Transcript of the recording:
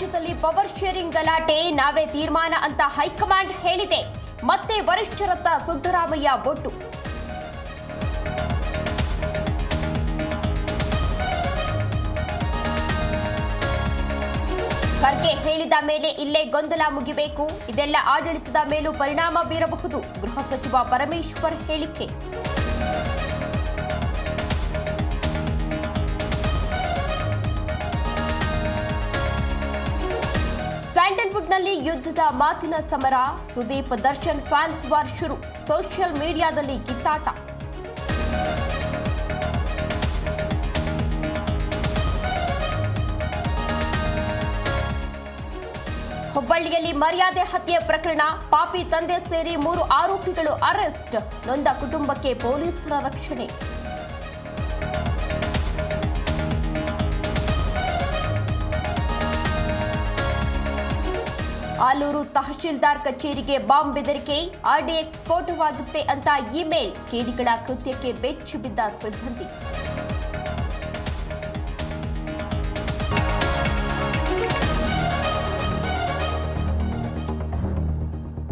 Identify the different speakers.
Speaker 1: ರಾಜ್ಯದಲ್ಲಿ power sharing ಗಲಾಟೆ ನಾವೇ ತೀರ್ಮಾನ ಅಂತ ಹೈಕಮಾಂಡ್ ಹೇಳಿದೆ. ಮತ್ತೆ ವರಿಷ್ಠರತ್ತ ಸಿದ್ದರಾಮಯ್ಯ ಬೊಟ್ಟು. ಖರ್ಗೆ ಹೇಳಿದ ಮೇಲೆ ಇಲ್ಲೇ ಗೊಂದಲ ಮುಗಿಬೇಕು, ಇದೆಲ್ಲ ಆಡಳಿತದ ಮೇಲೂ ಪರಿಣಾಮ ಬೀರಬಹುದು. ಗೃಹ ಸಚಿವ ಪರಮೇಶ್ವರ್ ಹೇಳಿಕೆ. ಸ್ಯಾಂಡಲ್ವುಡ್ನಲ್ಲಿ ಯುದ್ಧದ ಮಾತಿನ ಸಮರ. ಸುದೀಪ್ ದರ್ಶನ್ ಫ್ಯಾನ್ಸ್ ವಾರ್ ಶುರು. ಸೋಷಿಯಲ್ ಮೀಡಿಯಾದಲ್ಲಿ ಕಿತ್ತಾಟ. ಹುಬ್ಬಳ್ಳಿಯಲ್ಲಿ ಮರ್ಯಾದೆ ಹತ್ಯೆ ಪ್ರಕರಣ. ಪಾಪಿ ತಂದೆ ಸೇರಿ 3 ಆರೋಪಿಗಳು ಅರೆಸ್ಟ್. ನೊಂದ ಕುಟುಂಬಕ್ಕೆ ಪೊಲೀಸರ ರಕ್ಷಣೆ. ಆಲೂರು ತಹಶೀಲ್ದಾರ್ ಕಚೇರಿಗೆ ಬಾಂಬ್ ಬೆದರಿಕೆ. ಆರ್ಡಿಎಕ್ಸ್ ಸ್ಫೋಟವಾಗುತ್ತೆ ಅಂತ ಇಮೇಲ್. ಕೇಡಿಗಳ ಕೃತ್ಯಕ್ಕೆ ಬೆಚ್ಚಿ ಬಿದ್ದ ಸಿಬ್ಬಂದಿ.